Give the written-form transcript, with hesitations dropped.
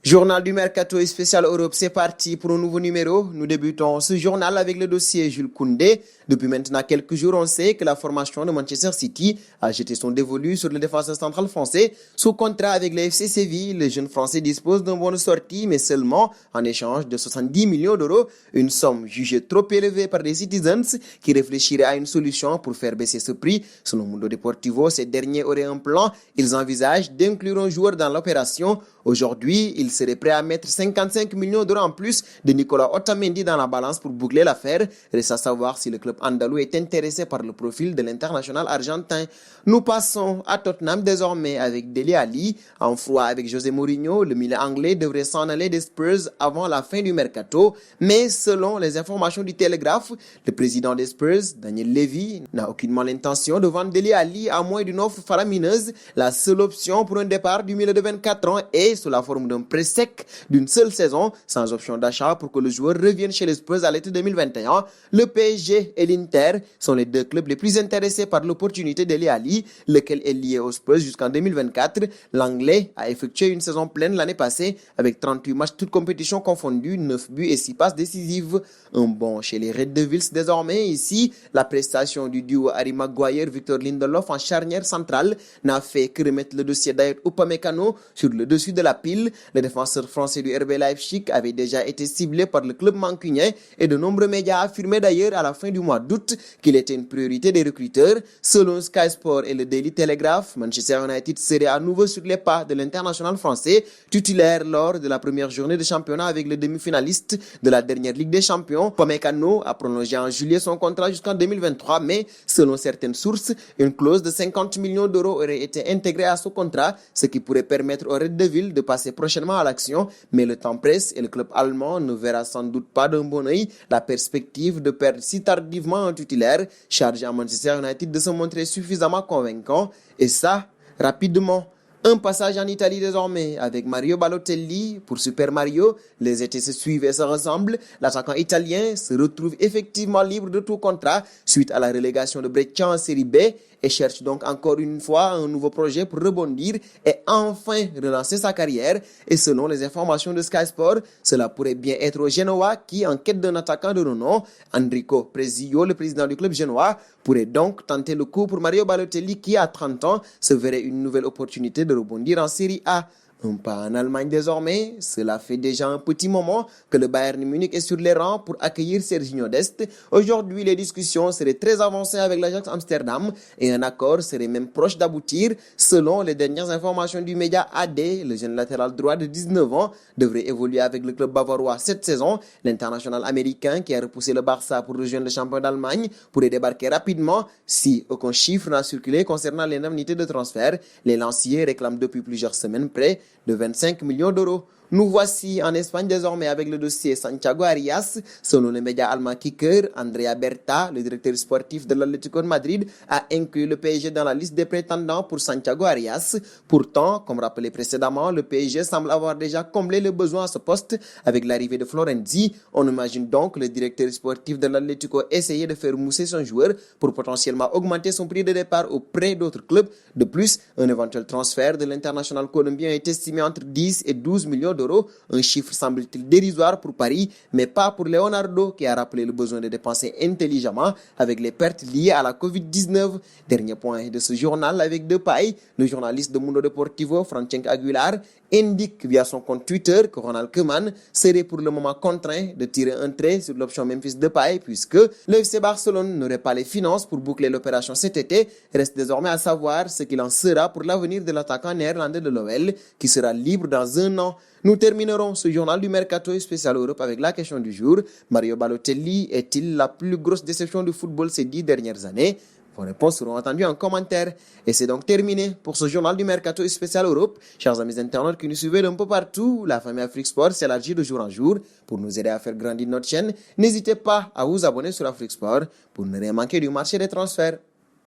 Journal du Mercato et spécial Europe, c'est parti pour un nouveau numéro. Nous débutons ce journal avec le dossier Jules Koundé. Depuis maintenant quelques jours, on sait que la formation de Manchester City a jeté son dévolu sur le défenseur central français. Sous contrat avec le FC Séville, le jeune français dispose d'un bon de sortie, mais seulement en échange de 70 millions d'euros. Une somme jugée trop élevée par les Citizens qui réfléchiraient à une solution pour faire baisser ce prix. Selon Mundo Deportivo, ces derniers auraient un plan. Ils envisagent d'inclure un joueur dans l'opération. Aujourd'hui, il serait prêt à mettre 55 millions d'euros en plus de Nicolas Otamendi dans la balance pour boucler l'affaire. Reste à savoir si le club andalou est intéressé par le profil de l'international argentin. Nous passons à Tottenham désormais avec Dele Alli. En froid avec José Mourinho, le milieu anglais devrait s'en aller des Spurs avant la fin du mercato. Mais selon les informations du Télégraphe, le président des Spurs, Daniel Levy, n'a aucunement l'intention de vendre Dele Alli à moins d'une offre faramineuse. La seule option pour un départ du milieu de 24 ans est sous la forme d'un prêt sec d'une seule saison, sans option d'achat pour que le joueur revienne chez les Spurs à l'été 2021. Le PSG et l'Inter sont les deux clubs les plus intéressés par l'opportunité d'Dele Alli, lequel est lié aux Spurs jusqu'en 2024. L'Anglais a effectué une saison pleine l'année passée avec 38 matchs toutes compétitions confondues, 9 buts et 6 passes décisives. Un bon chez les Red Devils désormais. Ici, la prestation du duo Harry Maguire-Victor Lindelof en charnière centrale n'a fait que remettre le dossier d'Ayoub Upamecano sur le dessus de la pile. Le défenseur français du RB Leipzig avait déjà été ciblé par le club mancunien et de nombreux médias affirmaient d'ailleurs à la fin du mois d'août qu'il était une priorité des recruteurs. Selon Sky Sport et le Daily Telegraph, Manchester United serait à nouveau sur les pas de l'international français, titulaire lors de la première journée de championnat avec le demi-finaliste de la dernière Ligue des Champions. Upamecano a prolongé en juillet son contrat jusqu'en 2023, mais selon certaines sources, une clause de 50 millions d'euros aurait été intégrée à ce contrat, ce qui pourrait permettre aux Red Devils de passer prochainement à l'action, mais le temps presse et le club allemand ne verra sans doute pas d'un bon œil la perspective de perdre si tardivement un titulaire chargé à Manchester United de se montrer suffisamment convaincant, et ça, rapidement. Un passage en Italie désormais avec Mario Balotelli pour Super Mario. Les étés se suivent et se ressemblent. L'attaquant italien se retrouve effectivement libre de tout contrat suite à la relégation de Brescia en Série B et cherche donc encore une fois un nouveau projet pour rebondir et enfin relancer sa carrière. Et selon les informations de Sky Sport, cela pourrait bien être au Genoa qui, en quête d'un attaquant de renom, Enrico Prezio, le président du club genois, pourrait donc tenter le coup pour Mario Balotelli qui, à 30 ans, se verrait une nouvelle opportunité de rebondir en Série A. Un pas en Allemagne désormais, cela fait déjà un petit moment que le Bayern Munich est sur les rangs pour accueillir Serginho Dest. Aujourd'hui, les discussions seraient très avancées avec l'Ajax Amsterdam et un accord serait même proche d'aboutir. Selon les dernières informations du média AD, le jeune latéral droit de 19 ans devrait évoluer avec le club bavarois cette saison. L'international américain qui a repoussé le Barça pour rejoindre le champion d'Allemagne pourrait débarquer rapidement si aucun chiffre n'a circulé concernant l'indemnité de transfert. Les lanciers réclament depuis plusieurs semaines près de 25 millions d'euros. Nous voici en Espagne désormais avec le dossier Santiago Arias. Selon le média allemand Kicker, Andrea Berta, le directeur sportif de l'Atlético de Madrid, a inclus le PSG dans la liste des prétendants pour Santiago Arias. Pourtant, comme rappelé précédemment, le PSG semble avoir déjà comblé le besoin à ce poste avec l'arrivée de Florenzi. On imagine donc le directeur sportif de l'Atlético essayer de faire mousser son joueur pour potentiellement augmenter son prix de départ auprès d'autres clubs. De plus, un éventuel transfert de l'international colombien est estimé entre 10 et 12 millions d'euros, un chiffre semble-t-il dérisoire pour Paris, mais pas pour Leonardo qui a rappelé le besoin de dépenser intelligemment avec les pertes liées à la Covid-19. Dernier point de ce journal avec Depay, le journaliste de Mundo Deportivo, Francesc Aguilar, indique via son compte Twitter que Ronald Koeman serait pour le moment contraint de tirer un trait sur l'option Memphis Depay puisque le FC Barcelone n'aurait pas les finances pour boucler l'opération cet été. Reste désormais à savoir ce qu'il en sera pour l'avenir de l'attaquant néerlandais de l'OL qui sera libre dans un an. Nous terminerons ce journal du Mercato spécial Europe avec la question du jour. Mario Balotelli est-il la plus grosse déception du football ces 10 dernières années? Vos réponses seront entendues en commentaire. Et c'est donc terminé pour ce journal du Mercato spécial Europe. Chers amis internautes qui nous suivez d'un peu partout, la famille Afrique Sport s'élargit de jour en jour. Pour nous aider à faire grandir notre chaîne, n'hésitez pas à vous abonner sur Afrique Sport pour ne rien manquer du marché des transferts.